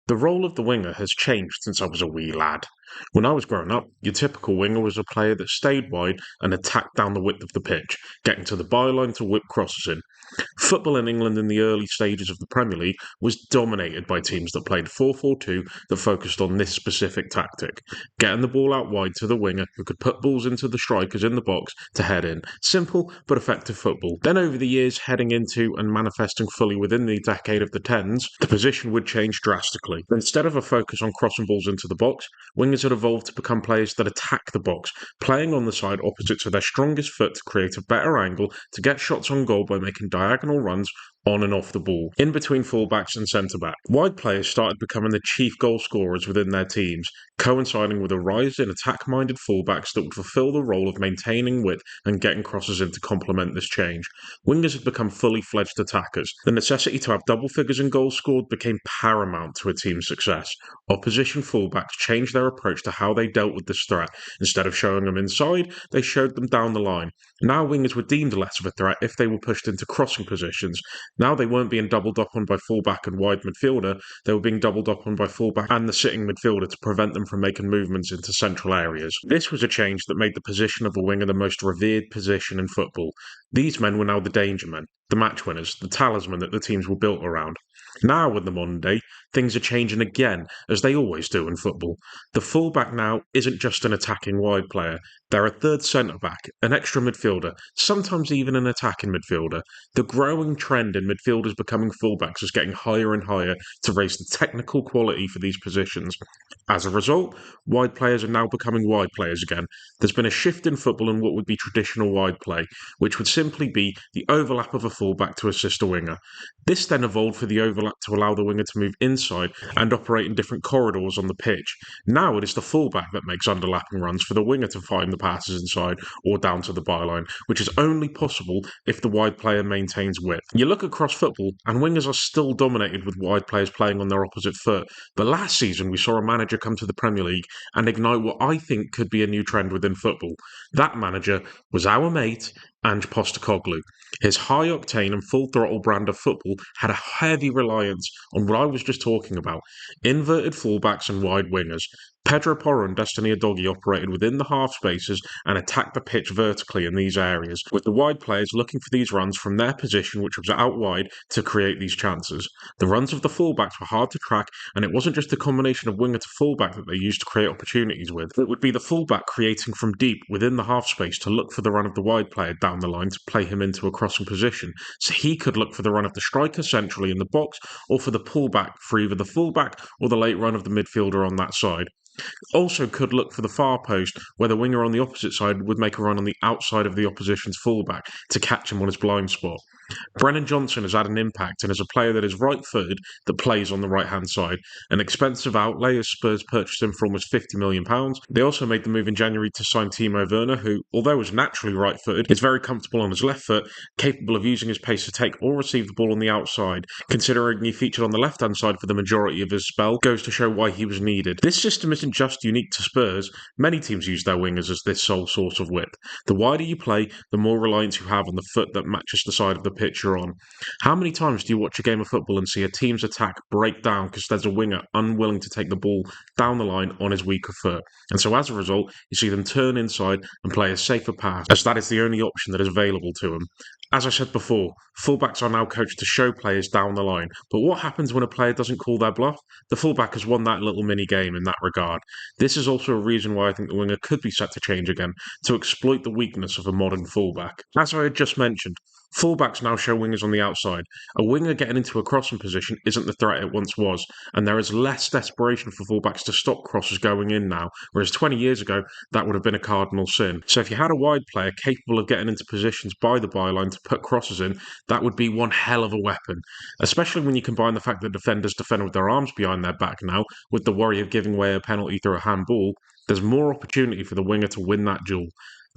The role of the winger has changed since I was a wee lad. When I was growing up, your typical winger was a player that stayed wide and attacked down the width of the pitch, getting to the byline to whip crosses in. Football in England in the early stages of the Premier League was dominated by teams that played 4-4-2 that focused on this specific tactic, getting the ball out wide to the winger who could put balls into the strikers in the box to head in. Simple but effective football. Then over the years, heading into and manifesting fully within the decade of the tens, the position would change drastically. Instead of a focus on crossing balls into the box, wingers had evolved to become players that attack the box, playing on the side opposite to their strongest foot to create a better angle to get shots on goal by making diagonal runs on and off the ball, in between fullbacks and centre-back. Wide players started becoming the chief goal scorers within their teams, coinciding with a rise in attack-minded fullbacks that would fulfil the role of maintaining width and getting crosses in to complement this change. Wingers had become fully fledged attackers. The necessity to have double figures in goals scored became paramount to a team's success. Opposition fullbacks changed their approach to how they dealt with this threat. Instead of showing them inside, they showed them down the line. Now wingers were deemed less of a threat if they were pushed into crossing positions. Now they weren't being doubled up on by fullback and wide midfielder, they were being doubled up on by fullback and the sitting midfielder to prevent them from making movements into central areas. This was a change that made the position of a winger the most revered position in football. These men were now the danger men, the match winners, the talisman that the teams were built around. Now, in the modern day, things are changing again, as they always do in football. The fullback now isn't just an attacking wide player, they're a third centre-back, an extra midfielder, sometimes even an attacking midfielder. The growing trend in midfielders becoming fullbacks is getting higher and higher to raise the technical quality for these positions. As a result, wide players are now becoming wide players again. There's been a shift in football in what would be traditional wide play, which would simply be the overlap of a fullback to assist a winger. This then evolved for the overlap to allow the winger to move inside and operate in different corridors on the pitch. Now it is the fullback that makes underlapping runs for the winger to find the passes inside or down to the byline, which is only possible if the wide player maintains width. You look across football, and wingers are still dominated with wide players playing on their opposite foot, but last season we saw a manager come to the Premier League and ignite what I think could be a new trend within football. That manager was our mate, Ange Postecoglou. His high-octane and full-throttle brand of football had a heavy reliance on what I was just talking about, inverted fullbacks and wide wingers. Pedro Porro and Destiny Udogie operated within the half spaces and attacked the pitch vertically in these areas, with the wide players looking for these runs from their position, which was out wide, to create these chances. The runs of the fullbacks were hard to track, and it wasn't just the combination of winger to fullback that they used to create opportunities with. It would be the fullback creating from deep within the half space to look for the run of the wide player down the line to play him into a crossing position, so he could look for the run of the striker centrally in the box, or for the pullback for either the fullback or the late run of the midfielder on that side. Also could look for the far post, where the winger on the opposite side would make a run on the outside of the opposition's fullback to catch him on his blind spot. Brennan Johnson has had an impact and is a player that is right-footed that plays on the right-hand side. An expensive outlay as Spurs purchased him for almost £50 million. They also made the move in January to sign Timo Werner, who, although is naturally right-footed, is very comfortable on his left foot, capable of using his pace to take or receive the ball on the outside. Considering he featured on the left-hand side for the majority of his spell, goes to show why he was needed. This system isn't just unique to Spurs. Many teams use their wingers as this sole source of width. The wider you play, the more reliance you have on the foot that matches the side of the pitch you're on. How many times do you watch a game of football and see a team's attack break down because there's a winger unwilling to take the ball down the line on his weaker foot? And so as a result, you see them turn inside and play a safer pass, as that is the only option that is available to them. As I said before, fullbacks are now coached to show players down the line. But what happens when a player doesn't call their bluff? The fullback has won that little mini-game in that regard. This is also a reason why I think the winger could be set to change again, to exploit the weakness of a modern fullback. As I had just mentioned, fullbacks now show wingers on the outside. A winger getting into a crossing position isn't the threat it once was, and there is less desperation for fullbacks to stop crosses going in now, whereas 20 years ago, that would have been a cardinal sin. So if you had a wide player capable of getting into positions by the byline to put crosses in, that would be one hell of a weapon, especially when you combine the fact that defenders defend with their arms behind their back now, with the worry of giving away a penalty through a handball. There's more opportunity for the winger to win that duel.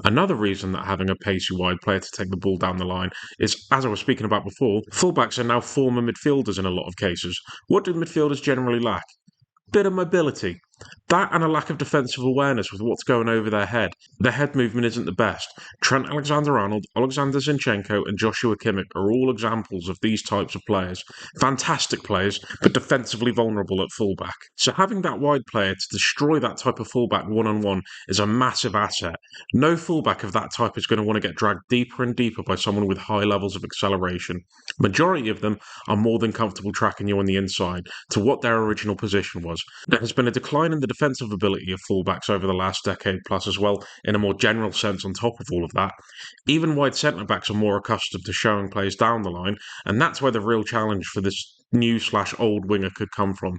Another reason that having a pacey wide player to take the ball down the line is, as I was speaking about before, fullbacks are now former midfielders in a lot of cases. What do midfielders generally lack? Bit of mobility. That and a lack of defensive awareness with what's going over their head. Their head movement isn't the best. Trent Alexander-Arnold, Alexander Zinchenko and Joshua Kimmich are all examples of these types of players. Fantastic players, but defensively vulnerable at fullback. So having that wide player to destroy that type of fullback one-on-one is a massive asset. No fullback of that type is going to want to get dragged deeper and deeper by someone with high levels of acceleration. Majority of them are more than comfortable tracking you on the inside to what their original position was. There has been a decline in the defensive ability of fullbacks over the last decade plus as well, in a more general sense on top of all of that. Even wide centre-backs are more accustomed to showing plays down the line, and that's where the real challenge for this new/old winger could come from.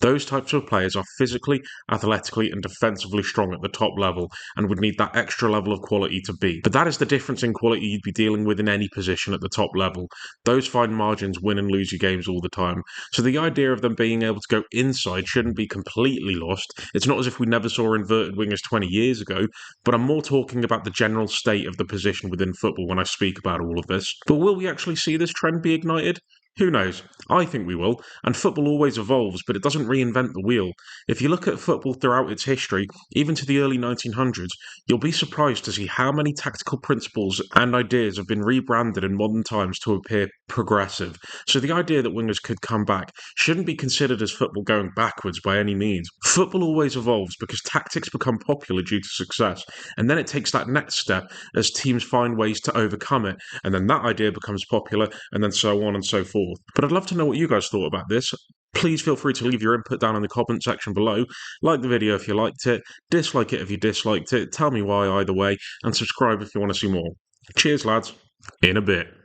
Those types of players are physically, athletically, and defensively strong at the top level and would need that extra level of quality to beat. But that is the difference in quality you'd be dealing with in any position at the top level. Those fine margins win and lose you games all the time. So the idea of them being able to go inside shouldn't be completely lost. It's not as if we never saw inverted wingers 20 years ago, but I'm more talking about the general state of the position within football when I speak about all of this. But will we actually see this trend be ignited? Who knows? I think we will, and football always evolves, but it doesn't reinvent the wheel. If you look at football throughout its history, even to the early 1900s, you'll be surprised to see how many tactical principles and ideas have been rebranded in modern times to appear progressive. So the idea that wingers could come back shouldn't be considered as football going backwards by any means. Football always evolves because tactics become popular due to success, and then it takes that next step as teams find ways to overcome it, and then that idea becomes popular, and then so on and so forth. But I'd love to know what you guys thought about this. Please feel free to leave your input down in the comment section below. Like the video if you liked it, dislike it if you disliked it, tell me why either way, and subscribe if you want to see more. Cheers lads, in a bit.